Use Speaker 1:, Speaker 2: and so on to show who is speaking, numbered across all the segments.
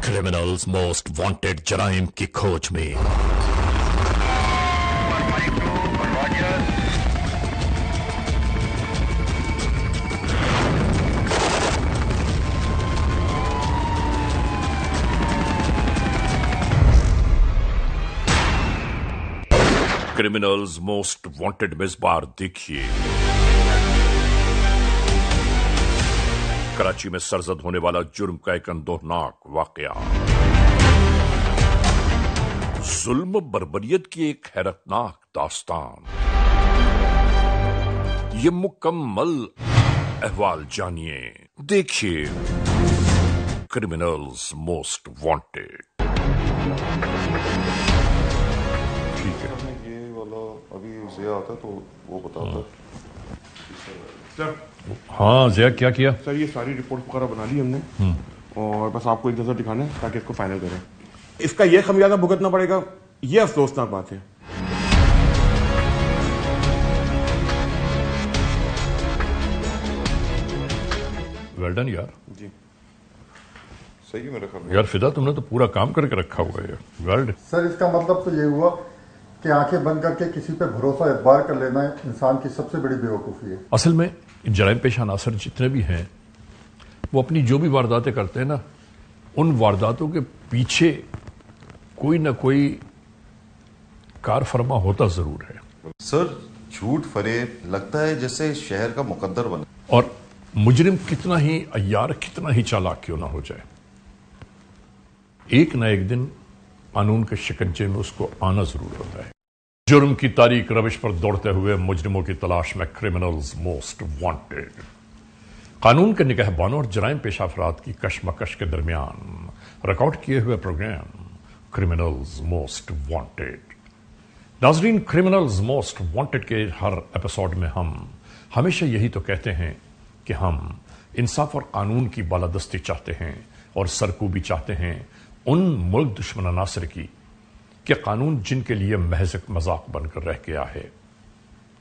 Speaker 1: Criminals most wanted जराइम की खोज में क्रिमिनल्स मोस्ट वांटेड में इस बार देखिए कराची में सरजद होने वाला जुर्म का एक अंदोहनाक वाकया, जुल्म बर्बरियत की एक हैरतनाक दास्तान। ये मुकम्मल अहवाल जानिए, देखिए क्रिमिनल्स मोस्ट वांटेड।
Speaker 2: ठीक है, ये वाला अभी ज़िया आता तो वो बताता।
Speaker 3: सर
Speaker 4: हाँ जिया, क्या किया?
Speaker 3: सर ये सारी रिपोर्ट वगैरह बना ली हमने और बस आपको एक नजर दिखाना है ताकि इसको फाइनल करें। इसका ये खमियाजा भुगतना पड़ेगा, ये अफसोसनाक बात है।
Speaker 4: वेल डन यार।
Speaker 2: जी सही है मेरा ख्याल।
Speaker 4: यार फिदा, तुमने तो पूरा काम करके रखा हुआ है। Well done.
Speaker 5: सर इसका मतलब तो ये हुआ कि आंखें बंद करके किसी पे भरोसा एतबार कर लेना इंसान की सबसे बड़ी बेवकूफ़ी है।
Speaker 4: असल में जराइम पेश अनासर जितने भी हैं वो अपनी जो भी वारदातें करते हैं ना, उन वारदातों के पीछे कोई ना कोई कार फरमा होता जरूर है।
Speaker 2: सर झूठ फरेब लगता है जैसे शहर का मुकद्दर बने।
Speaker 4: और मुजरिम कितना ही अय्यार, कितना ही चालाक क्यों ना हो जाए, एक ना एक दिन कानून के शिकंजे में उसको आना जरूर होता है। जुर्म की तारीख रविश पर दौड़ते हुए मुजरिमों की तलाश में क्रिमिनल्स मोस्ट वांटेड। कानून के निगहबानों और जराइम पेश अफराद की कशमकश के दरमियान रिकॉर्ड किए हुए प्रोग्राम क्रिमिनल्स मोस्ट वांटेड। नाजरीन, क्रिमिनल्स मोस्ट वांटेड के हर एपिसोड में हम हमेशा यही तो कहते हैं कि हम इंसाफ और कानून की बालादस्ती चाहते हैं और सरकूबी चाहते हैं उन मुल्क दुश्मन अनासर की कि कानून जिनके लिए महज एक मजाक बनकर रह गया है।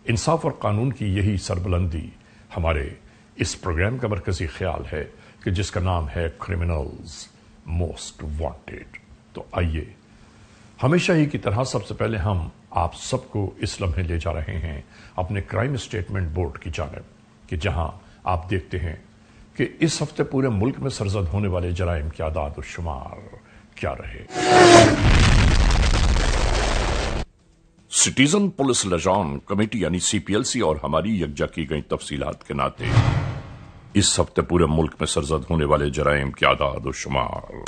Speaker 4: इंसाफ और कानून की यही सरबुलंदी हमारे इस प्रोग्राम का मरकजी ख्याल है कि जिसका नाम है क्रिमिनल्स मोस्ट वांटेड। तो आइए, हमेशा ही की तरह सबसे पहले हम आप सबको इस लम्हे ले जा रहे हैं अपने क्राइम स्टेटमेंट बोर्ड की जानिब कि जहां आप देखते हैं कि इस हफ्ते पूरे मुल्क में सरजद होने वाले जराइम की आदाद और शुमार क्या रहे।
Speaker 1: सिटीजन पुलिस लिजान कमेटी यानी सीपीएलसी और हमारी यकजा की गई तफसीलात के नाते इस हफ्ते पूरे मुल्क में सरजद होने वाले जराइम की आदाद और शुमार।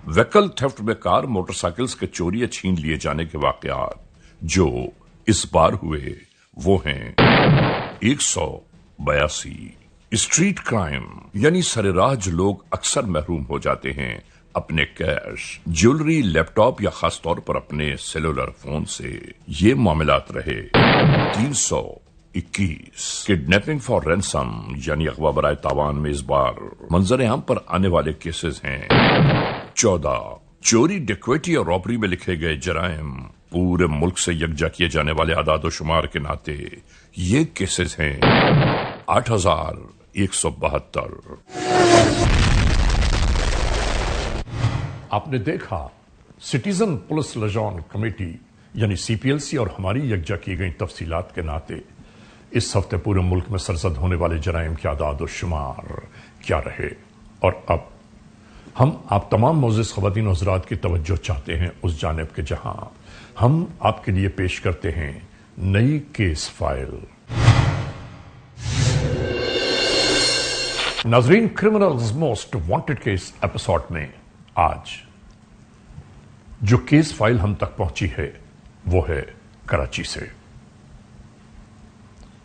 Speaker 1: व्हीकल थेफ्ट में कार मोटरसाइकिल्स के चोरी या छीन लिए जाने के वाकयात जो इस बार हुए वो हैं 182। स्ट्रीट क्राइम यानी सरेराज लोग अक्सर महरूम हो जाते हैं अपने कैश, ज्वेलरी, लैपटॉप या खासतौर पर अपने सेलुलर फोन से। ये मामलात रहे 321। किडनैपिंग फॉर रैंसम यानी अगवा बराए तावान में इस बार मंजर आम पर आने वाले केसेस हैं 14। चोरी, डकैती और रॉबरी में लिखे गए जराइम पूरे मुल्क से यकजा किए जाने वाले आदाद शुमार के नाते ये केसेस हैं 8172।
Speaker 4: आपने देखा, सिटीजन पुलिस लिजान कमेटी यानी सीपीएलसी और हमारी यकजा की गई तफसीलात के नाते इस हफ्ते पूरे मुल्क में सरजद होने वाले जराइम की आदाद और शुमार क्या रहे। और अब हम आप तमाम मोअज़्ज़िज़ ख़वातीन और हज़रात की तवज्जो चाहते हैं उस जानिब के जहां हम आपके लिए पेश करते हैं नई केस फाइल। नाज़रीन, क्रिमिनल्स मोस्ट वांटेड के इस एपिसोड में आज जो केस फाइल हम तक पहुंची है वो है कराची से।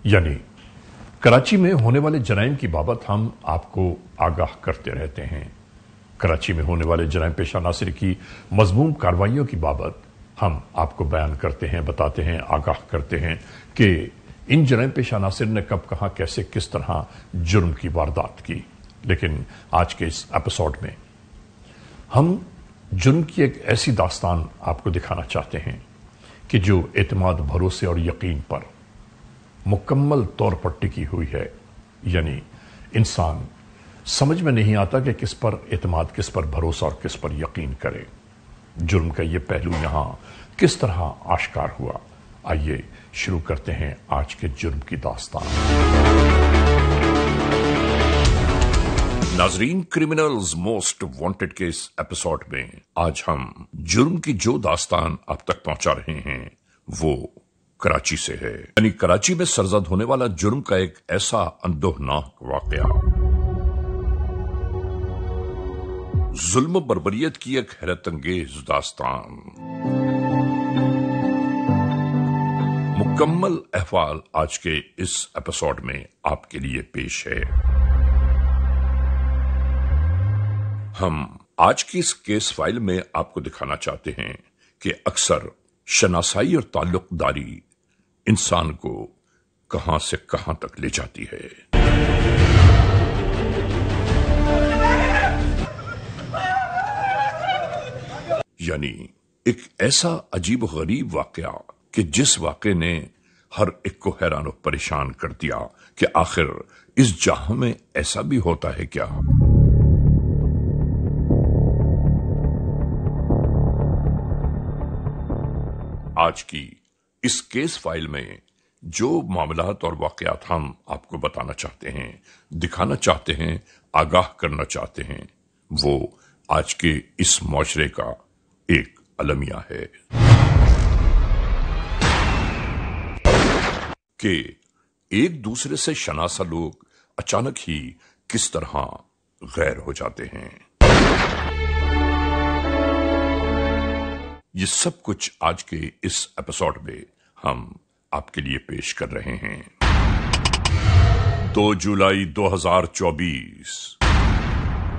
Speaker 4: यानी कराची में होने वाले जराइम की बाबत हम आपको आगाह करते रहते हैं। कराची में होने वाले जराइम पेशा नासिर की मज़मूम कार्रवाइयों की बाबत हम आपको बयान करते हैं, बताते हैं, आगाह करते हैं कि इन जराइम पेशा नासिर ने कब, कहां, कैसे, किस तरह जुर्म की वारदात की। लेकिन आज के इस एपिसोड में हम जुर्म की एक ऐसी दास्तान आपको दिखाना चाहते हैं कि जो एतमाद, भरोसे और यकीन पर मुकम्मल तौर पर टिकी हुई है। यानी इंसान समझ में नहीं आता कि किस पर एतमाद, किस पर भरोसा और किस पर यकीन करे। जुर्म का ये पहलू यहां किस तरह आश्कार हुआ, आइए शुरू करते हैं आज के जुर्म की दास्तान।
Speaker 1: नाजरीन, क्रिमिनल्स मोस्ट वांटेड के इस एपिसोड में आज हम जुर्म की जो दास्तान आप तक पहुंचा रहे हैं वो कराची से है। यानी कराची में सरजद होने वाला जुर्म का एक ऐसा अंदोहनाक वाकया, जुल्म बर्बरियत की एक हैरत अंगेज दास्तान। मुकम्मल अहवाल आज के इस एपिसोड में आपके लिए पेश है। हम आज की इस केस फाइल में आपको दिखाना चाहते हैं कि अक्सर शनासाई और ताल्लुकदारी इंसान को कहां से कहां तक ले जाती है। यानी एक ऐसा अजीब गरीब वाकया कि जिस वाकये ने हर एक को हैरान और परेशान कर दिया कि आखिर इस जहां में ऐसा भी होता है क्या। आज की इस केस फाइल में जो मामलात और वाकयात हम आपको बताना चाहते हैं, दिखाना चाहते हैं, आगाह करना चाहते हैं, वो आज के इस मुआशरे का एक अलमिया है कि एक दूसरे से शनासा लोग अचानक ही किस तरह गैर हो जाते हैं। ये सब कुछ आज के इस एपिसोड में हम आपके लिए पेश कर रहे हैं। 2 जुलाई 2024,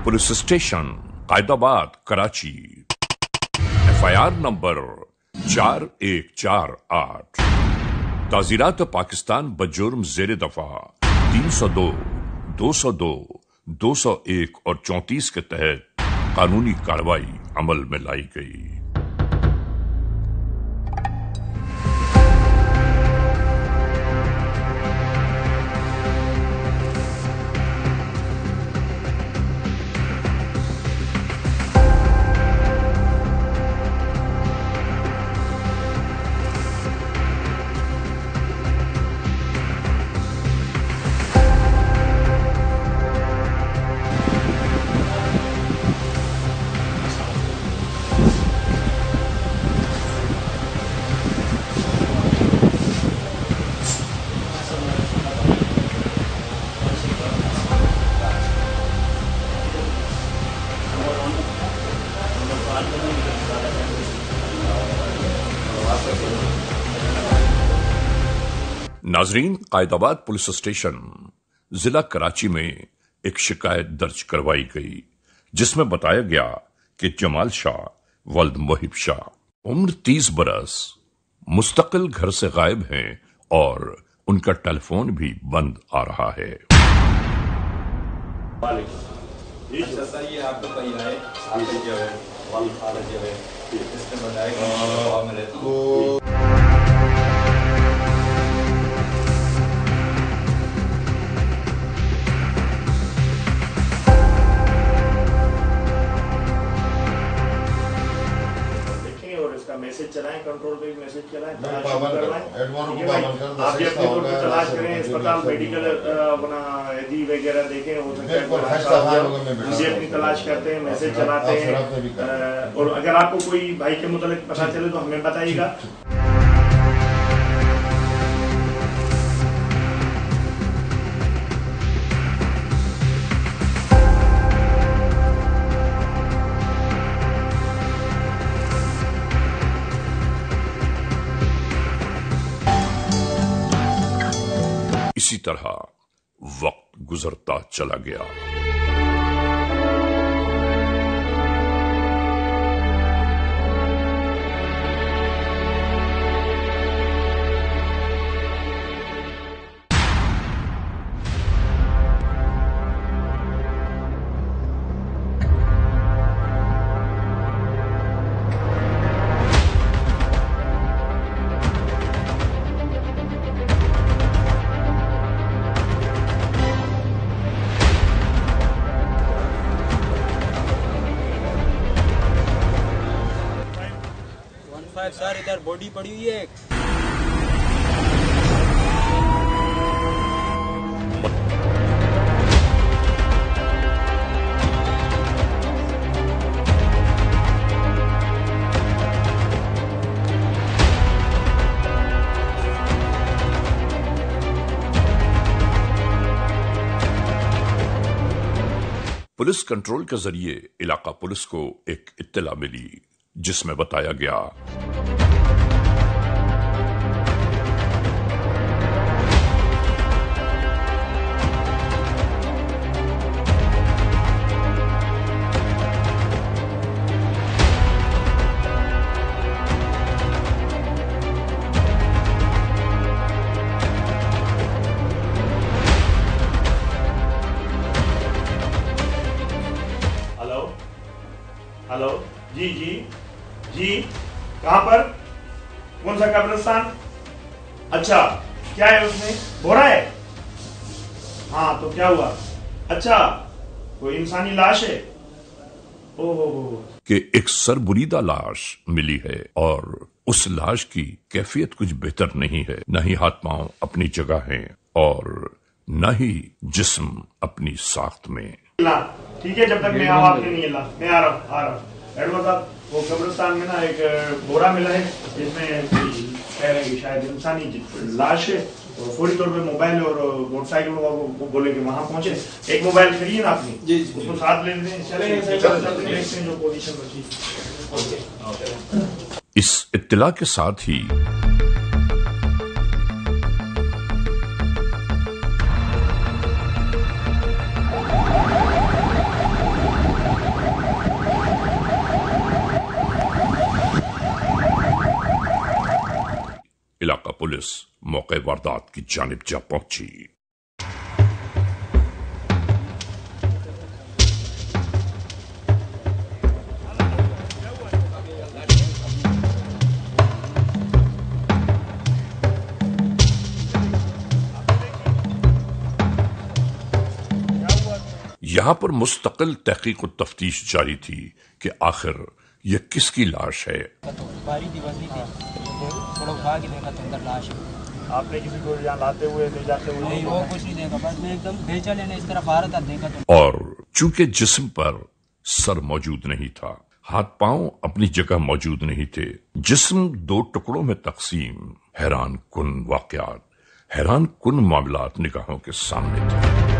Speaker 1: police station Qaidabad Karachi, FIR number 4148, ताज़ीरात पाकिस्तान बजुर्म ज़ेर दफा 302, 202, 201 और 34 के तहत कानूनी कार्रवाई अमल में लाई गई। नाजरीन, कायदाबाद पुलिस स्टेशन जिला कराची में एक शिकायत दर्ज करवाई गई जिसमें बताया गया कि जमाल शाह वल्द मोहिब शाह, उम्र 30 बरस, मुस्तकिल घर से गायब हैं और उनका टेलीफोन भी बंद आ रहा है।
Speaker 6: ये आपको कहीं आए आपके जो है वाल खाला जो है इसने बताया कि मैं रहता हूँ।
Speaker 7: मैसेज चलाएं, कंट्रोल पे भी मैसेज चलाएं,
Speaker 2: आप
Speaker 7: आप जब भी तलाश करें, अस्पताल मेडिकल अपना यदि वगैरह देखें, हो सकता है मुझे अपनी तलाश करते हैं, मैसेज चलाते हैं। और अगर आपको कोई भाई के मुतालिक पता चले तो हमें बताइएगा।
Speaker 1: इसी तरह वक्त गुजरता चला गया।
Speaker 8: है सर, इधर बॉडी पड़ी हुई है।
Speaker 1: पुलिस कंट्रोल के जरिए इलाका पुलिस को एक इत्तला मिली जिसमें बताया गया
Speaker 7: हेलो, जी जी जी, कहाँ पर? कौन सा कब्रिस्तान? अच्छा, क्या है उसमें? बोरा है? हाँ, तो क्या हुआ? अच्छा, कोई इंसानी लाश है? ओहो,
Speaker 1: कि एक सरबुरीदा लाश मिली है और उस लाश की कैफियत कुछ बेहतर नहीं है। न ही हाथ पांव अपनी जगह हैं और न ही जिस्म अपनी साख्त में।
Speaker 7: ठीक है, जब तक मैं आवाज नहीं हिला, मैं आ रहा हूँ। एडवोकेट साहब, वो कब्रिस्तान में ना एक बोरा मिला है जिसमें कह रहे हैं कि शायद इंसानी लाश है, और फौरी तौर पे मोबाइल और मोटरसाइकिल को बोले कि वहां पहुंचे। एक मोबाइल खड़ी है ना अपनी, जी, उसको साथ ले लेते हैं, चले देखते हैं जो पोजीशन बची।
Speaker 1: इस इत्तला के साथ ही इलाका पुलिस मौके वारदात की जानिब जा पहुंची। यहां पर मुस्तकिल तहकीक और तफ्तीश जारी थी कि आखिर यह किसकी लाश है।
Speaker 7: आपने किसी को यहाँ लाते हुए ले जाते हुए?
Speaker 8: नहीं, वो कुछ नहीं देखा, बस मैं एकदम बेचा लेने इस तरफ आ रहा था, देखा तो।
Speaker 1: और चूंकि जिस्म पर सर मौजूद नहीं था, हाथ पांव अपनी जगह मौजूद नहीं थे, जिस्म दो टुकड़ों में तकसीम, हैरान कुन वाकयात, हैरान कुन मामलात निगाहों के सामने थे।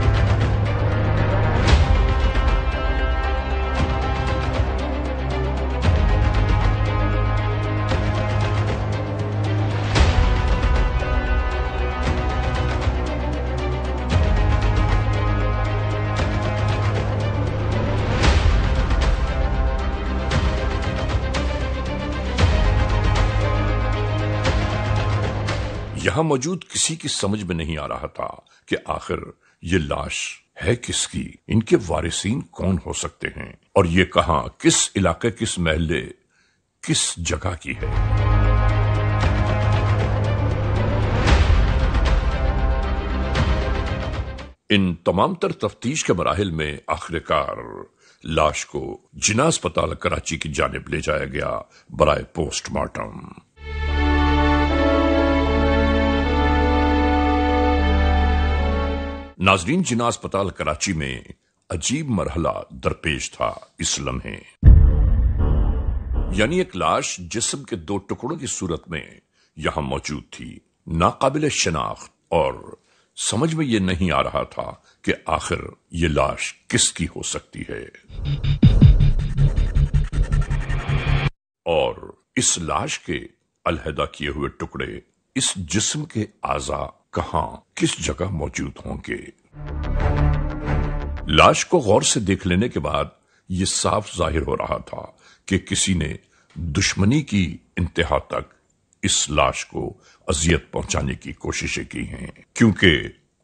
Speaker 1: यहां मौजूद किसी की समझ में नहीं आ रहा था कि आखिर ये लाश है किसकी, इनके वारिसीन कौन हो सकते हैं और ये कहां, किस इलाके, किस महल्ले, किस जगह की है। इन तमाम तर तफ्तीश के मराहिल में आखिरकार लाश को जिना अस्पताल कराची की जानिब ले जाया गया बराए पोस्टमार्टम। नाजरीन, जिना अस्पताल कराची में अजीब मरहला दरपेश था इस लम्हे, यानी एक लाश जिस्म के दो टुकड़ों की सूरत में यहां मौजूद थी, नाकाबिल शनाख्त, और समझ में यह नहीं आ रहा था कि आखिर ये लाश किसकी हो सकती है। और इस लाश के अलहदा किए हुए टुकड़े, इस जिस्म के आज़ा कहां, किस जगह मौजूद होंगे। लाश को गौर से देख लेने के बाद यह साफ जाहिर हो रहा था कि किसी ने दुश्मनी की इंतहा तक इस लाश को अजियत पहुंचाने की कोशिशें की हैं, क्योंकि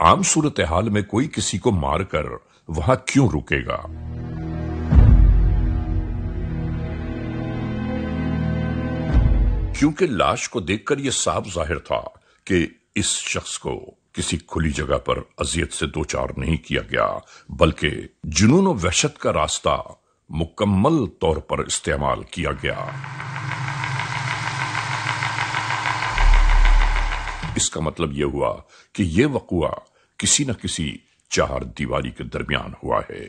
Speaker 1: आम सूरत हाल में कोई किसी को मारकर वहां क्यों रुकेगा। क्योंकि लाश को देखकर यह साफ जाहिर था कि इस शख्स को किसी खुली जगह पर अजियत से दो चार नहीं किया गया, बल्कि जुनून और वहशत का रास्ता मुकम्मल तौर पर इस्तेमाल किया गया। اس کا مطلب یہ ہوا کہ یہ وقوع کسی نہ کسی چار دیواری کے درمیان ہوا ہے۔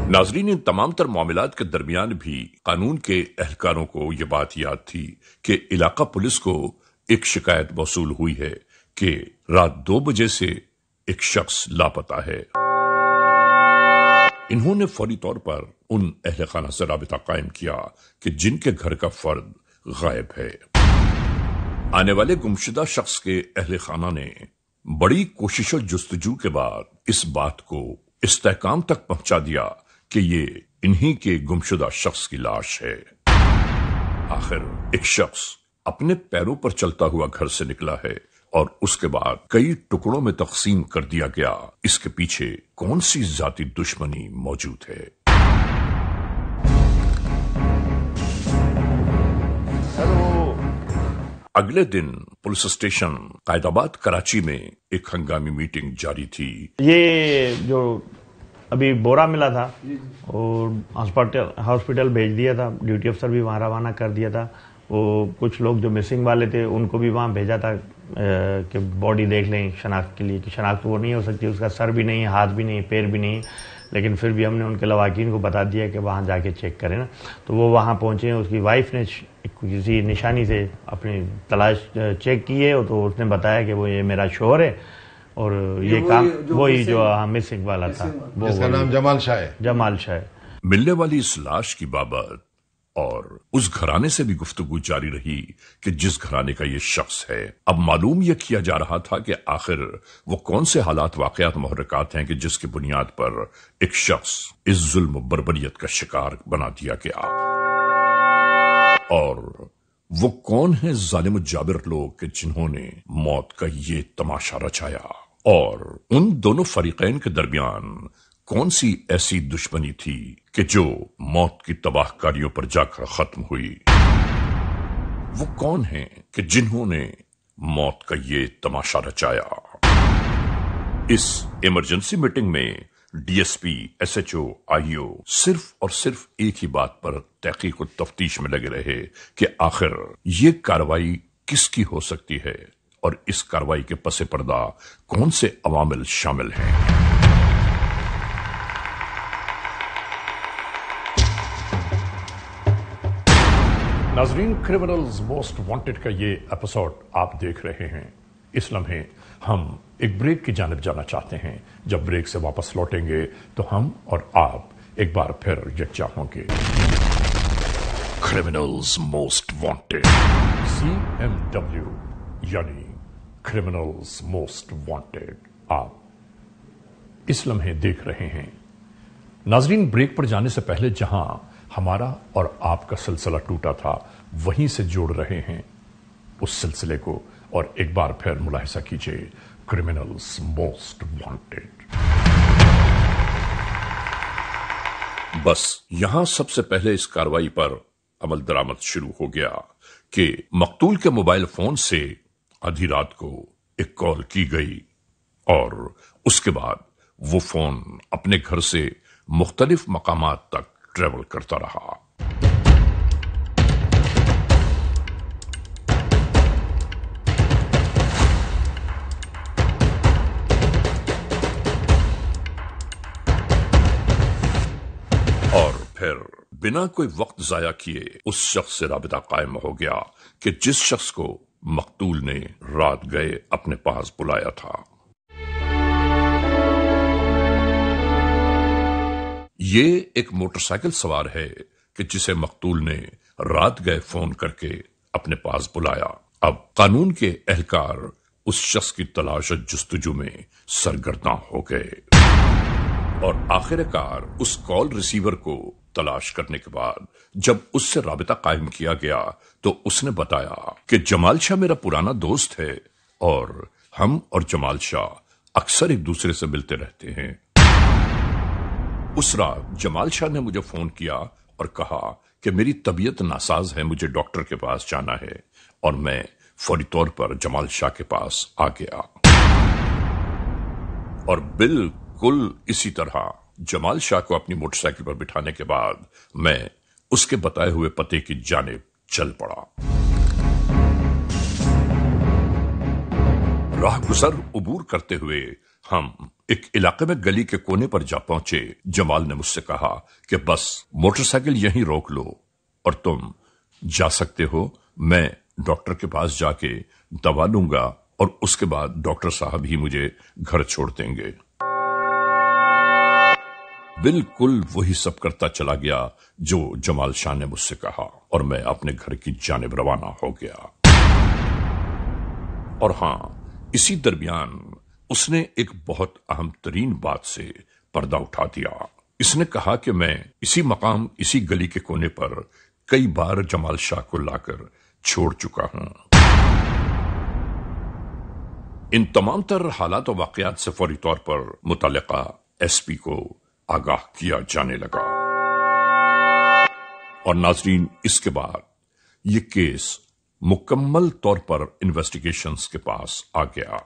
Speaker 1: ناظرین، ان تمام تر معاملات کے درمیان بھی قانون کے اہلکاروں کو یہ بات یاد تھی کہ علاقہ پولیس کو ایک شکایت موصول ہوئی ہے کہ رات 2 بجے سے ایک شخص لاپتہ ہے۔ انہوں نے فوری طور پر ان اہل خانہ سے رابطہ قائم کیا کہ جن کے گھر کا فرد غائب ہے۔ آنے والے گمشدہ شخص کے اہل خانہ نے بڑی کوشش و جستجو کے بعد اس بات کو استحکام تک پہنچا دیا کہ یہ انہی کے گمشدہ شخص کی لاش ہے۔ آخر ایک شخص اپنے پیروں پر چلتا ہوا گھر سے نکلا ہے اور اس کے بعد کئی ٹکڑوں میں تقسیم کر دیا گیا۔ اس کے پیچھے کون سی ذاتی دشمنی موجود ہے؟ اگلے دن پولیس اسٹیشن قائد آباد کراچی میں ایک ہنگامی میٹنگ جاری تھی۔
Speaker 9: یہ جو ابھی بورا ملا تھا اور ہاسپٹل بھیج دیا تھا، ڈیوٹی افسر بھی وہاں روانہ کر دیا تھا۔ وہ کچھ لوگ جو مسنگ والے تھے ان کو بھی وہاں بھیجا تھا کہ باڈی دیکھ لیں شناخت کے لیے، کہ شناخت وہ نہیں ہو سکتی، اس کا سر بھی نہیں، ہاتھ بھی نہیں، پیر بھی نہیں، لیکن پھر بھی ہم نے ان کے لواحقین کو بتا دیا کہ وہاں جا کے چیک کریں نا۔ تو وہ وہاں پہنچے، اس کی وائف نے کسی نشانی سے اپنی تلاش چیک کی ہے تو اس نے بتایا کہ وہ یہ میرا شوہر ہے اور یہ کام وہی جو مسنگ والا تھا،
Speaker 10: جس کا نام جمال شاہ ہے۔
Speaker 9: جمال شاہ ہے۔
Speaker 1: ملنے والی اس لاش کی بابت اور اس گھرانے سے بھی گفتگو جاری رہی کہ جس گھرانے کا یہ شخص ہے۔ اب معلوم یہ کیا جا رہا تھا کہ آخر وہ کون سے حالات، واقعات، محرکات ہیں کہ جس کی بنیاد پر ایک شخص اس ظلم و بربریت کا شکار بنا دیا گیا، اور وہ کون ہیں ظالم و جابر لوگ کہ جنہوں نے موت کا یہ تماشا رچایا، اور ان دونوں فریقین کے درمیان کون سی ایسی دشمنی تھی کہ جو موت کی تباہ کاریوں پر جا کر ختم ہوئی۔ وہ کون ہیں کہ جنہوں نے موت کا یہ تماشا رچایا۔ اس ایمرجنسی میٹنگ میں D S P, S H O, I O صرف اور صرف ایک ہی بات پر تحقیق و تفتیش میں لگے رہے کہ آخر یہ کارروائی کس کی ہو سکتی ہے اور اس کارروائی کے پس پردہ کون سے عوامل شامل ہیں۔
Speaker 4: ناظرین، کرمنلز موسٹ وانٹڈ کا یہ ایپیسوڈ آپ دیکھ رہے ہیں۔ اس لمحے ہم ایک بریک کی جانب جانا چاہتے ہیں۔ جب بریک سے واپس لوٹیں گے تو ہم اور آپ ایک بار پھر یکجا ہوں گے۔ کرمنلز موسٹ وانٹڈ، CMW یعنی کرمنلز موسٹ وانٹڈ، آپ اس لمحے دیکھ رہے ہیں۔ ناظرین، بریک پر جانے سے پہلے جہاں ہمارا اور آپ کا سلسلہ ٹوٹا تھا وہیں سے جوڑ رہے ہیں اس سلسلے کو، اور ایک بار پھر ملاحظہ کیجئے کرمنلز موسٹ وانٹڈ۔
Speaker 1: بس یہاں سب سے پہلے اس کارروائی پر عمل درآمد شروع ہو گیا کہ مقتول کے موبائل فون سے آدھی رات کو ایک کال کی گئی، اور اس کے بعد وہ فون اپنے گھر سے مختلف مقامات تک ٹریول کرتا رہا۔ اور پھر بنا کوئی وقت ضائع کیے اس شخص سے رابطہ قائم ہو گیا کہ جس شخص کو مقتول نے رات گئے اپنے پاس بلایا تھا۔ یہ ایک موٹر سائیکل سوار ہے کہ جسے مقتول نے رات گئے فون کر کے اپنے پاس بلایا۔ اب قانون کے اہلکار اس شخص کی تلاش و جستجو میں سرگرداں ہو گئے، اور آخر کار اس کال ریسیور کو تلاش کرنے کے بعد جب اس سے رابطہ قائم کیا گیا تو اس نے بتایا کہ جمال شاہ میرا پرانا دوست ہے اور ہم اور جمال شاہ اکثر ایک دوسرے سے ملتے رہتے ہیں۔ اس رات جمال شاہ نے مجھے فون کیا اور کہا کہ میری طبیعت ناساز ہے، مجھے ڈاکٹر کے پاس جانا ہے، اور میں فوری طور پر جمال شاہ کے پاس آ گیا، اور بالکل اسی طرح جمال شاہ کو اپنی موٹر سائیکل پر بٹھانے کے بعد میں اس کے بتائے ہوئے پتے کی جانب चल पड़ा। राह गुजर उबूर करते हुए हम एक इलाके में गली के कोने पर जा पहुंचे। जमाल ने मुझसे कहा कि बस मोटरसाइकिल यहीं रोक लो और तुम जा सकते हो, मैं डॉक्टर के पास जाके दवा लूंगा और उसके बाद डॉक्टर साहब ही मुझे घर छोड़ देंगे। बिल्कुल वही सब करता चला गया जो जमाल शाह ने मुझसे कहा और मैं अपने घर की जानिब रवाना हो गया। और हां, इसी दरमियान उसने एक बहुत अहम तरीन बात से पर्दा उठा दिया। इसने कहा कि मैं इसी मकाम, इसी गली के कोने पर कई बार जमाल शाह को लाकर छोड़ चुका हूं। इन तमाम तर हालात और वाकयात से फौरी तौर पर मुतल्लिका एसपी को आगाह किया जाने लगा। और नाजरीन, इसके बाद ये केस मुकम्मल तौर पर इन्वेस्टिगेशंस के पास आ गया।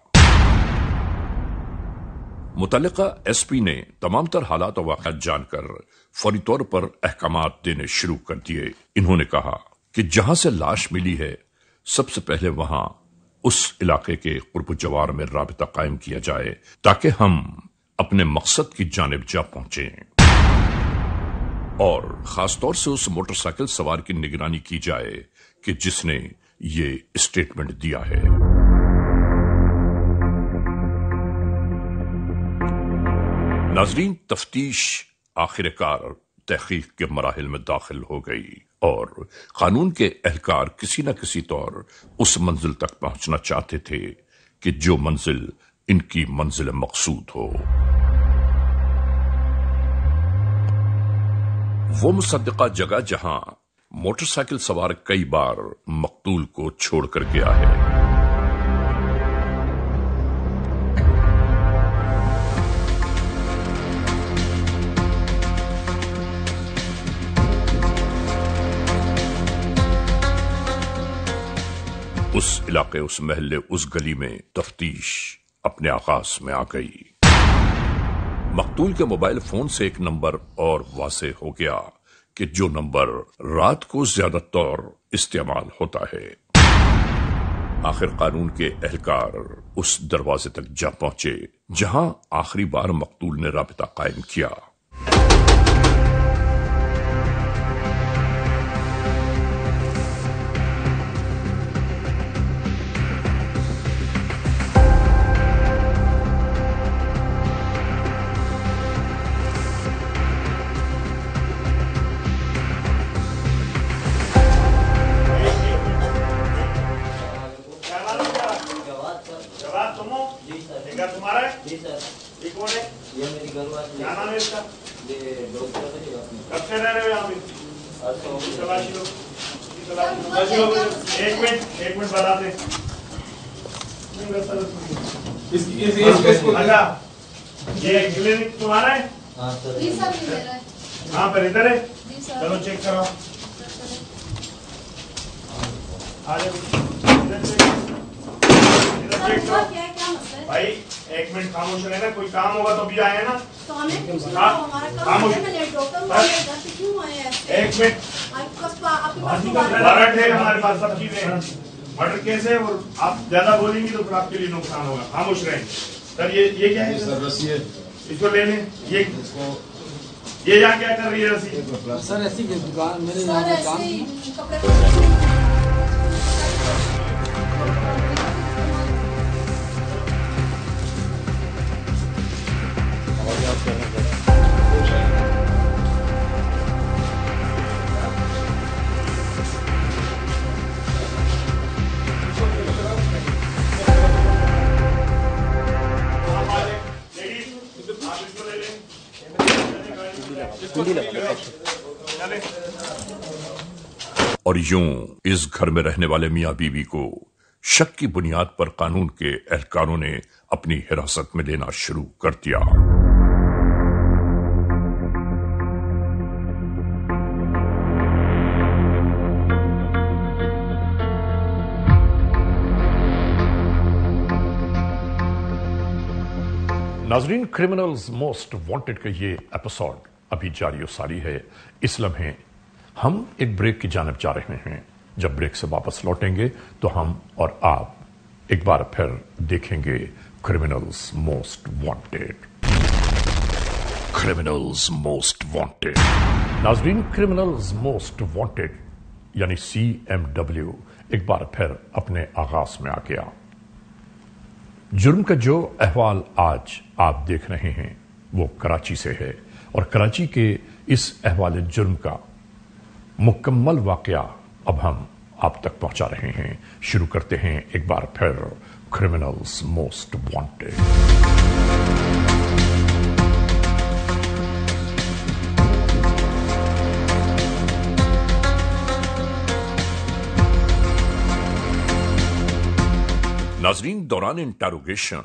Speaker 1: मुतल्लिका एसपी ने तमाम तर हालात और वाक़यात जानकर फौरी तौर पर अहकामात देने शुरू कर दिए। इन्होंने कहा कि जहां से लाश मिली है, सबसे पहले वहां उस इलाके के कुर्ब जवार में राबिता कायम किया जाए ताकि हम अपने मकसद की जानिब जा पहुंचे। और खासतौर से उस मोटरसाइकिल सवार की निगरानी की जाए कि जिसने ये स्टेटमेंट दिया है। नाजरीन, तफ्तीश आखिरकार तहकीक के मराहिल में दाखिल हो गई और कानून के एहलकार किसी न किसी तौर उस मंजिल तक पहुंचना चाहते थे कि जो मंजिल इनकी मंजिल मकसूद हो। वो मुसद्दिका जगह जहां मोटरसाइकिल सवार कई बार मकतूल को छोड़कर गया है। उस इलाके, उस महल्ले, उस गली में तफ्तीश अपने आगाज में आ गई। मकतूल के मोबाइल फोन से एक नंबर और वाज़ेह हो गया कि जो नंबर रात को ज्यादातर इस्तेमाल होता है। आखिर कानून के एहलकार उस दरवाजे तक जा पहुंचे जहां आखिरी बार मकतूल ने राबिता कायम किया।
Speaker 7: तुम्हारा है? जी सर। ये कौन है? ये मेरी घरवाली। क्या नाम है इसका? ये दोस्त है। कब से रह रहे हो यहाँ पे? तलाशी लो। एक मिनट बताते। अच्छा, ये क्लिनिक तुम्हारा है? हाँ सर। जी सर, मेरा है। कहाँ पर? इधर है? जी सर। चलो चेक कराओ। आ जाओ। भाई एक मिनट खामोश रहना, कोई काम होगा तो भी आए ना। तो हमें खामोश। एक मिनट, वारंट है हमारे पास, सब चीजें। मर्डर केस है और आप ज्यादा बोलेंगे तो फिर आपके लिए नुकसान होगा। खामोश रहें। सर ये क्या है सर? रस्सी है, इसको ले लें। ये यहाँ क्या कर रही है रस्सी? सर रस्सी की दुकान मेरे यहाँ काम।
Speaker 1: और यूं इस घर में रहने वाले मियां बीवी को शक की बुनियाद पर कानून के एहलकारों ने अपनी हिरासत में लेना शुरू कर दिया।
Speaker 4: नाजरीन, क्रिमिनल्स मोस्ट वांटेड का ये एपिसोड अभी जारी सारी है। इस लम्हे हम एक ब्रेक की जानिब जा रहे हैं। जब ब्रेक से वापस लौटेंगे तो हम और आप एक बार फिर देखेंगे criminals most wanted. Criminals most wanted. नाजरीन, क्रिमिनल्स मोस्ट वांटेड यानी CMW एक बार फिर अपने आगाज में आ गया। जुर्म का जो अहवाल आज आप देख रहे हैं वो कराची से है और कराची के इस अहवाल जुर्म का मुकम्मल वाकया अब हम आप तक पहुंचा रहे हैं। शुरू करते हैं एक बार फिर क्रिमिनल्स मोस्ट वांटेड।
Speaker 1: नाजरीन, दौरान इंटेरोगेशन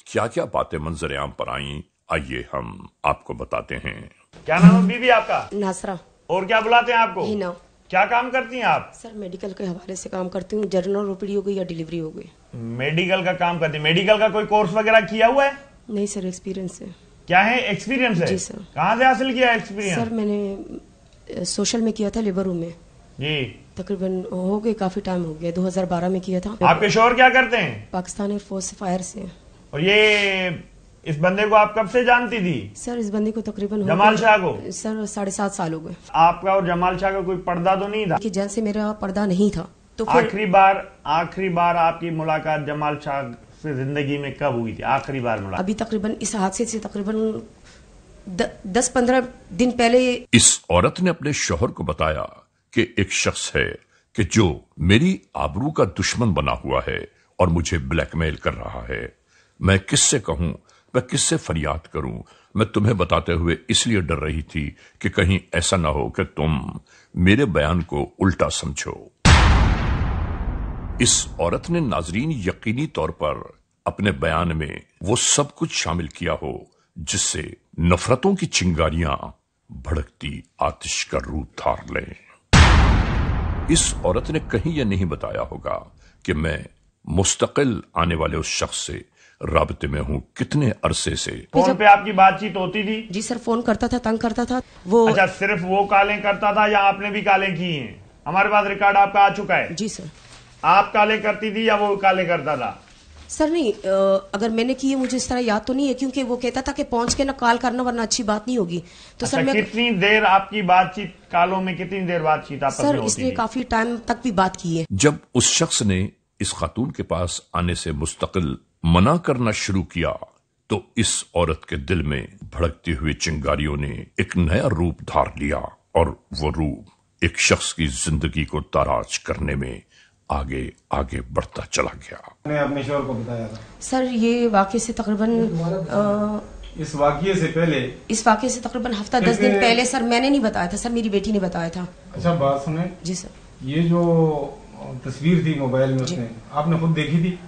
Speaker 1: क्या क्या बातें मंजर आम पर आई, आइए हम आपको बताते हैं।
Speaker 9: क्या नाम है बीबी आपका?
Speaker 11: नासरा।
Speaker 9: और क्या बुलाते हैं आपको?
Speaker 11: हिना।
Speaker 9: क्या काम करती हैं आप?
Speaker 11: सर मेडिकल के हवाले से काम करती हूँ, जनरल ओपीडी हो गई या डिलीवरी हो गई।
Speaker 9: मेडिकल का काम करती हैं। मेडिकल का कोई कोर्स वगैरह किया हुआ है?
Speaker 11: नहीं सर, एक्सपीरियंस है।
Speaker 9: क्या है एक्सपीरियंस है?
Speaker 11: जी सर।
Speaker 9: कहाँ से हासिल किया एक्सपीरियंस?
Speaker 11: सर मैंने सोशल में किया था, लेबर रूम में।
Speaker 9: जी।
Speaker 11: तकरीबन हो गए, काफी टाइम हो गया, 2012 में किया था।
Speaker 9: आपके शोहर क्या करते हैं?
Speaker 11: पाकिस्तान एयरफोर्स से फायर से।
Speaker 9: और ये इस बंदे को आप कब से जानती थी?
Speaker 11: सर इस बंदे को तकरीबन
Speaker 9: जमाल शाह को?
Speaker 11: सर 7.5 साल हो गए।
Speaker 9: आपका और जमाल शाह का कोई पर्दा तो नहीं था?
Speaker 11: कि जैसे मेरा पर्दा नहीं था तो
Speaker 9: आखिरी बार आपकी मुलाकात जमाल शाह से जिंदगी में कब हुई थी? आखिरी बार मुलाकात?
Speaker 11: अभी तकरीबन इस हादसे से तकरीबन 10-15 दिन पहले।
Speaker 1: इस औरत ने अपने शौहर को बताया कि एक शख्स है कि जो मेरी आबरू का दुश्मन बना हुआ है और मुझे ब्लैकमेल कर रहा है। मैं किससे कहूं, मैं किससे फरियाद करूं? मैं तुम्हें बताते हुए इसलिए डर रही थी कि कहीं ऐसा ना हो कि तुम मेरे बयान को उल्टा समझो। इस औरत ने नाजरीन यकीनी तौर पर अपने बयान में वो सब कुछ शामिल किया हो जिससे नफरतों की चिंगारियां भड़कती आतिश का रूप धार लें। इस औरत ने कहीं यह नहीं बताया होगा कि मैं मुस्तकिल आने वाले उस शख्स से राबते में हूं कितने अरसे से।
Speaker 9: फोन पे आपकी बातचीत होती थी?
Speaker 11: जी सर, फोन करता था, तंग करता था वो।
Speaker 9: अच्छा, सिर्फ वो कॉलें करता था या आपने भी कॉलें की हैं? हमारे पास रिकॉर्ड आपका आ चुका है।
Speaker 11: जी सर।
Speaker 9: आप कॉलें करती थी या वो कॉलें करता था?
Speaker 11: सर नहीं, अगर मैंने की है मुझे इस तरह याद तो नहीं है, क्योंकि वो कहता था कि पहुंच के ना कॉल करना वरना अच्छी बात नहीं होगी। तो
Speaker 9: अच्छा,
Speaker 11: सर मैं
Speaker 9: कितनी देर आपकी बातचीत कॉलों में, कितनी देर बातचीत आपस में
Speaker 11: सर
Speaker 9: होती
Speaker 11: इसने
Speaker 9: थी?
Speaker 11: काफी टाइम तक भी बात की है।
Speaker 1: जब उस शख्स ने इस खातून के पास आने से मुस्तकिल मना करना शुरू किया तो इस औरत के दिल में भड़कती हुई चिंगारियों ने एक नया रूप धार लिया और वो रूप एक शख्स की जिंदगी को ताराज करने में आगे आगे बढ़ता चला गया।
Speaker 12: मैंने अपने शौहर को बताया था।
Speaker 11: सर ये वाकये से तकरीबन
Speaker 12: इस वाकये से तकरीबन
Speaker 11: हफ्ता 10 दिन पहले सर मैंने नहीं बताया था, सर मेरी बेटी ने बताया था।
Speaker 12: अच्छा बात सुने।
Speaker 11: जी सर।
Speaker 12: ये जो तस्वीर थी मोबाइल में उसने, आपने खुद देखी थी?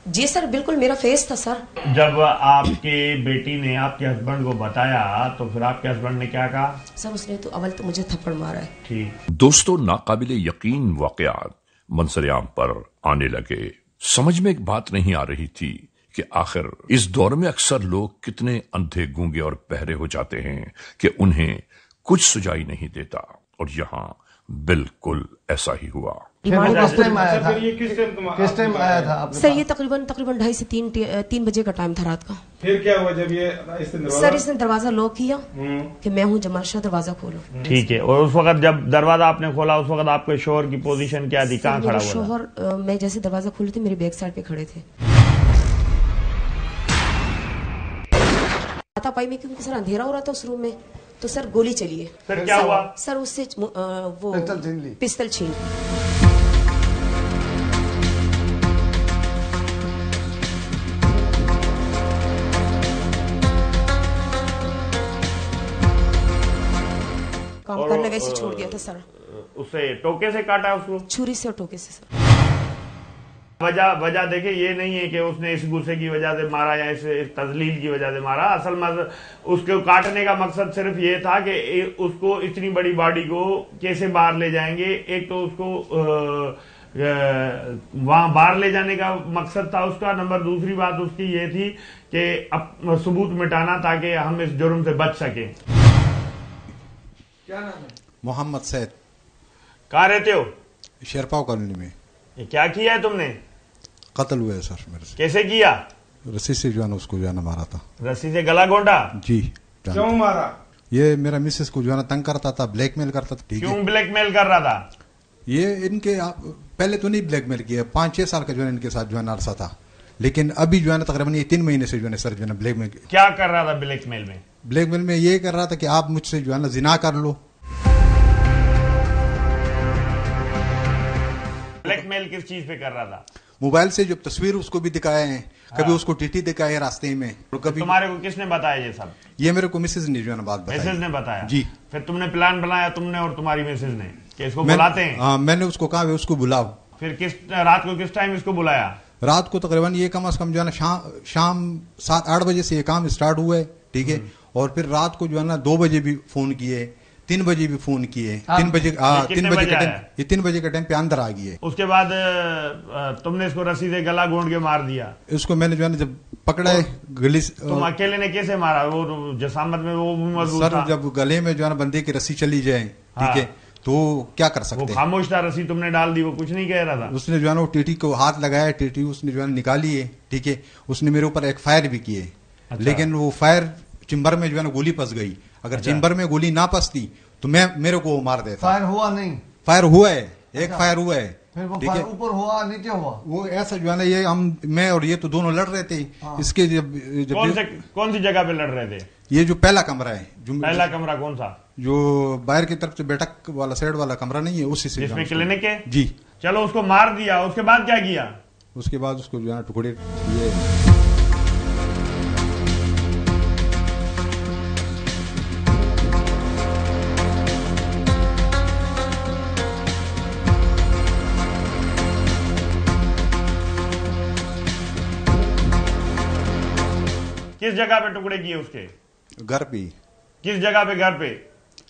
Speaker 11: जी सर, बिल्कुल मेरा फेस था सर।
Speaker 9: जब आपके बेटी ने आपके हस्बैंड को बताया तो फिर आपके हस्बैंड ने क्या कहा?
Speaker 11: सर उसने तो अव्वल तो मुझे थप्पड़ मारा है।
Speaker 9: ठीक।
Speaker 1: दोस्तों, नाकाबिले यकीन वाकयात मंजर-ए-आम पर आने लगे। समझ में एक बात नहीं आ रही थी कि आखिर इस दौर में अक्सर लोग कितने अंधे गूंगे और बहरे हो जाते हैं कि उन्हें कुछ सुझाई नहीं देता, और यहाँ बिल्कुल ऐसा ही हुआ।
Speaker 12: किस टाइम आया था आपके
Speaker 11: सर? ये तकरीबन 2:30 से 3 बजे का टाइम था रात का।
Speaker 12: फिर क्या हुआ जब ये
Speaker 11: सर इसने दरवाजा लॉक किया कि मैं हूँ जमाल शाह, दरवाजा खोलो।
Speaker 9: ठीक है। और उस वक्त जब दरवाजा आपने खोला उस वक्त आपके शोहर की पोजीशन क्या थी, कहाँ खड़ा हुआ?
Speaker 11: शोहर मैं जैसे दरवाजा खोले थे मेरे बैक साइड पे खड़े थे। हाथापाई में क्योंकि सर अंधेरा हो रहा था उस रूम में, तो सर गोली चली है।
Speaker 9: फिर क्या हुआ?
Speaker 11: सर उससे वो पिस्तल छीन काम करना वैसे छोड़ दिया था सर।
Speaker 9: उससे टोके से काटा उसको?
Speaker 11: छुरी से और टोके से सर।
Speaker 9: वजह देखे, ये नहीं है कि उसने इस गुस्से की वजह से मारा या इस तजलील की वजह से मारा। असल उसको काटने का मकसद सिर्फ ये था कि उसको इतनी बड़ी बॉडी को कैसे बाहर ले जाएंगे। एक तो उसको वहां बाहर ले जाने का मकसद था उसका। नंबर दूसरी बात उसकी ये थी कि सबूत मिटाना ताकि हम इस जुर्म से बच सके।
Speaker 12: क्या नाम है?
Speaker 10: मोहम्मद सैद।
Speaker 9: कहाँ रहते हो?
Speaker 13: शेरपाव कॉलोनी में।
Speaker 9: ये क्या किया है तुमने?
Speaker 13: कत्ल हुआ है सर मेरे से।
Speaker 9: कैसे किया?
Speaker 13: रस्सी से जो है ना उसको जो है ना मारा था।
Speaker 9: रस्सी से गला घोंटा?
Speaker 13: जी।
Speaker 12: क्यों मारा?
Speaker 13: ये मेरा मिसेस को जो है ना तंग करता था, ब्लैकमेल करता था।
Speaker 9: क्यों ब्लैकमेल कर रहा था?
Speaker 13: ये इनके पहले तो नहीं ब्लैकमेल किया, 5-6 साल का जो है इनके साथ जो है ना अरसा था, लेकिन अभी जो है ना तकरीबन ये 3 महीने से जो है सर जो है ना ब्लैकमेल।
Speaker 9: क्या कर रहा था ब्लैकमेल में?
Speaker 13: ब्लैकमेल में ये कर रहा था कि आप मुझसे जो है ना जिना कर लो।
Speaker 9: ब्लैकमेल किस चीज पे कर रहा था?
Speaker 13: मोबाइल से जो तस्वीर उसको भी दिखाए हैं, कभी उसको टीटी दिखाए रास्ते में, और कभी।
Speaker 9: तुम्हारे को किसने बताया ये सब?
Speaker 13: ये मेरे को मिसेज ने जो है ना बात बताई।
Speaker 9: मिसेज ने बताया?
Speaker 13: जी।
Speaker 9: फिर तुमने प्लान बनाया, तुमने और तुम्हारी मिसेज ने, कि इसको बुलाते हैं?
Speaker 13: हाँ, मैंने उसको कहा उसको बुलाओ।
Speaker 9: फिर रात को किस टाइम इसको बुलाया?
Speaker 13: रात को तकरीबन ये कम से कम जो है ना शाम 7-8 बजे से ये काम स्टार्ट हुआ है, ठीक है। और फिर रात को जो है ना 2 बजे भी फोन किए, 3 बजे भी फोन किए। 3 बजे ये 3 बजे के टाइम पे अंदर आ गई है।
Speaker 9: उसके बाद तुमने इसको रस्सी से गला घोंट के मार दिया?
Speaker 13: इसको मैंने जो है ना जब पकड़ा है गली।
Speaker 9: तुम अकेले ने कैसे मारा? वो जसामत में वो मौजूद था?
Speaker 13: सर जब गले में जो है ना बंदे की रस्सी चली जाए, ठीक है, तो क्या कर सकते हैं।
Speaker 9: वो खामोश था, रस्सी तुमने डाल दी, वो कुछ नहीं कह रहा था।
Speaker 13: उसने जो है ना वो टीटी को हाथ लगाया, टीटी उसने जो है निकाली है, ठीक है। उसने मेरे ऊपर एक फायर भी किए। अच्छा। लेकिन वो फायर चिंबर में जो है ना गोली फंस गई। अगर अच्छा। चिंबर में गोली ना फंसती तो मेरे को मार देता।
Speaker 14: फायर हुआ नहीं?
Speaker 13: फायर हुआ है, एक फायर हुआ है।
Speaker 14: फिर वो फायर ऊपर हुआ नीचे हुआ?
Speaker 13: वो ऐसा जो है ना ये मैं और ये तो दोनों लड़ रहे थे। इसके जब
Speaker 9: कौन सी जगह पे लड़ रहे थे?
Speaker 13: ये जो पहला कमरा है, जो
Speaker 9: पहला कमरा कौन सा?
Speaker 13: जो बाहर की तरफ से बैठक वाला साइड वाला कमरा नहीं है, उसी से।
Speaker 9: जिसमें क्लिनिक है?
Speaker 13: जी।
Speaker 9: चलो उसको मार दिया, उसके बाद क्या किया?
Speaker 13: उसके बाद उसको जो है टुकड़े किए।
Speaker 9: किस जगह पे टुकड़े किए उसके?
Speaker 13: घर पे।
Speaker 9: किस जगह पे? घर पे?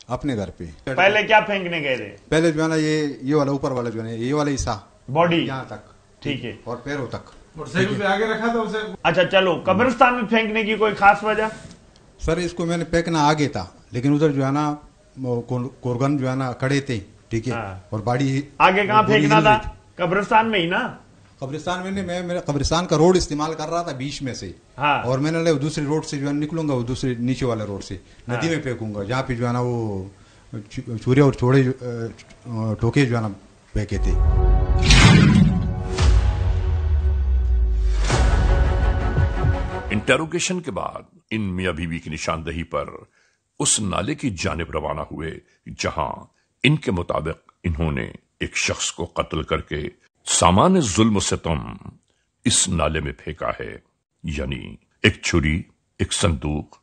Speaker 13: अपने घर पे।
Speaker 9: पहले क्या फेंकने गए थे?
Speaker 13: पहले जो है ना ये वाला ऊपर वाला जो है ये वाला हिस्सा,
Speaker 9: बॉडी
Speaker 13: यहाँ तक,
Speaker 9: ठीक है,
Speaker 13: और पैरों तक।
Speaker 12: मोटरसाइकिल पे आगे रखा था उसे।
Speaker 9: अच्छा चलो, कब्रिस्तान में फेंकने की कोई खास वजह?
Speaker 13: सर इसको मैंने फेंकना आगे था, लेकिन उधर जो है ना कोरगन जो है ना खड़े थे, ठीक है। और बाड़ी
Speaker 9: आगे कहाँ फेंकना था? कब्रिस्तान में ही ना?
Speaker 13: कब्रिस्तान में नहीं, मैं मेरा कब्रिस्तान का रोड इस्तेमाल कर रहा था बीच में से। हाँ। और मैंने दूसरी रोड से जो है निकलूंगा, वो दूसरे नीचे वाले रोड से नदी में फेंकूंगा, जहाँ पे जो है ना वो चूरे और छोड़े टोके जो है ना फेंके थे।
Speaker 1: इंटेरोगेशन के बाद इन मियां बीवी की निशानदही पर उस नाले की जानिब रवाना हुए जहां इनके मुताबिक इन्होंने एक शख्स को कत्ल करके सामान्य जुल्म सितम इस नाले में फेंका है, यानी एक छुरी, एक संदूक,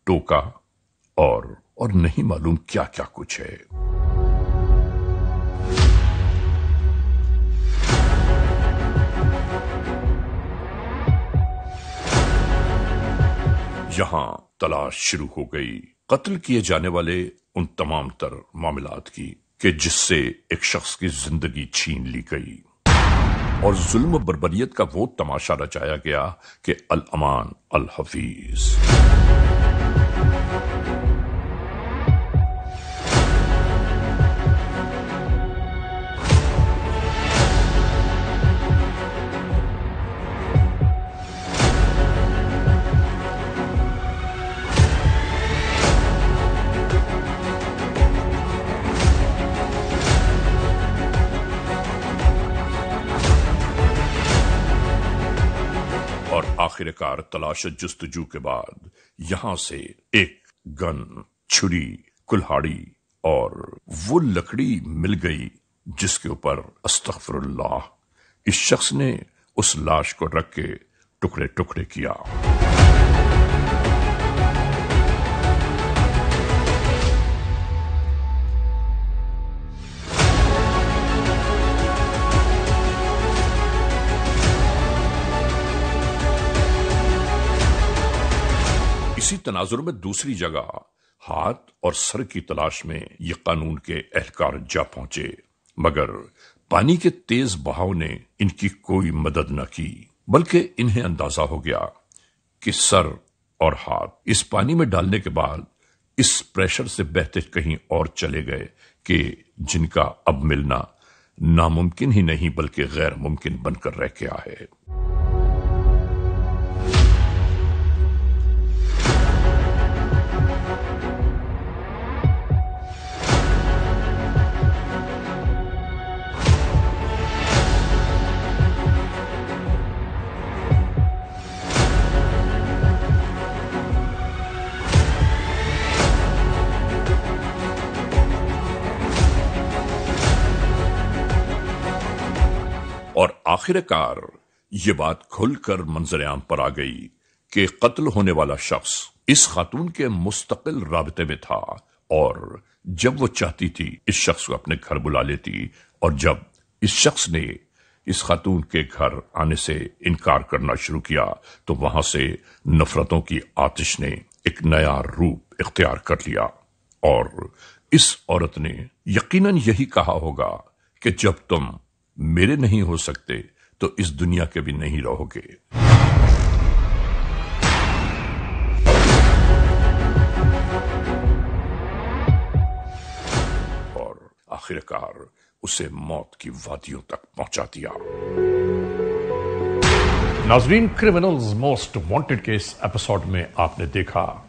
Speaker 1: टोका और नहीं मालूम क्या क्या कुछ है। यहां तलाश शुरू हो गई कत्ल किए जाने वाले उन तमाम तर मामलात की कि जिससे एक शख्स की जिंदगी छीन ली गई और जुल्म बर्बरियत का वो तमाशा रचाया गया कि अल अमान अल हफीज। आखिरकार तलाश जुस्तजू के बाद यहां से एक गन, छुरी, कुल्हाड़ी और वो लकड़ी मिल गई जिसके ऊपर अस्तगफिरुल्लाह इस शख्स ने उस लाश को रख के टुकड़े टुकड़े किया। इसी तनाजुर में दूसरी जगह हाथ और सर की तलाश में ये कानून के एहलकार जा पहुंचे, मगर पानी के तेज बहाव ने इनकी कोई मदद न की, बल्कि इन्हें अंदाजा हो गया कि सर और हाथ इस पानी में डालने के बाद इस प्रेशर से बहते कहीं और चले गए कि जिनका अब मिलना नामुमकिन ही नहीं बल्कि गैर मुमकिन बनकर रह गया है। और आखिरकार ये बात खुलकर मंजर-ए-आम पर आ गई कि कत्ल होने वाला शख्स इस खातून के मुस्तकिल राबते में था, और जब वो चाहती थी इस शख्स को अपने घर बुला लेती, और जब इस शख्स ने इस खातून के घर आने से इनकार करना शुरू किया तो वहां से नफरतों की आतिश ने एक नया रूप इख्तियार कर लिया। और इस औरत ने यकीनन यही कहा होगा कि जब तुम मेरे नहीं हो सकते तो इस दुनिया के भी नहीं रहोगे। और आखिरकार उसे मौत की वादियों तक पहुंचा दिया।
Speaker 4: नाजरीन, क्रिमिनल्स मोस्ट वांटेड के इस एपिसोड में आपने देखा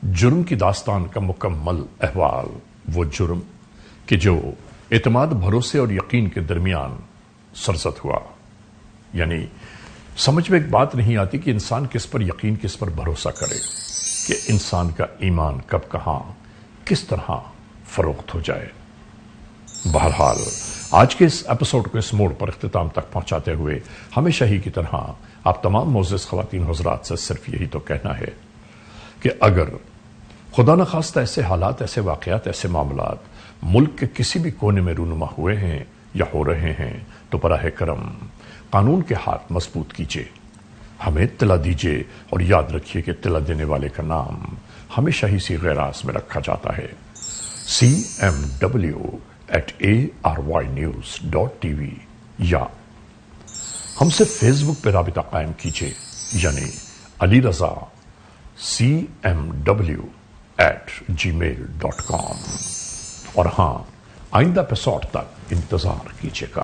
Speaker 4: जुर्म की दास्तान का मुकम्मल अहवाल, वो जुर्म कि जो एतमाद, भरोसे और यकीन के दरमियान सरजद हुआ। यानी समझ में एक बात नहीं आती कि इंसान किस पर यकीन, किस पर भरोसा करे, कि इंसान का ईमान कब कहां किस तरह फरोख्त हो जाए। बहरहाल आज के इस एपिसोड को इस मोड़ पर इख्तिताम तक पहुंचाते हुए हमेशा ही की तरह आप तमाम मोअज़्ज़िज़ ख़वातीन हज़रात से सिर्फ यही तो कहना है कि अगर खुदा न खास्ता ऐसे हालात, ऐसे वाक़यात, ऐसे मामलात मुल्क के किसी भी कोने में रूनुमा हुए हैं या हो रहे हैं तो बराह करम कानून के हाथ मजबूत कीजिए, हमें इत्तला दीजिए, और याद रखिए कि इत्तला देने वाले का नाम हमेशा ही सीग़े-ए-रास में रखा जाता है, cmw@arynews.tv, या हमसे फेसबुक पर राबिता कायम कीजिए, यानी अली रजा cmw@gmail.com। और हां, आइंदा एपिसोड तक इंतजार कीजिएगा।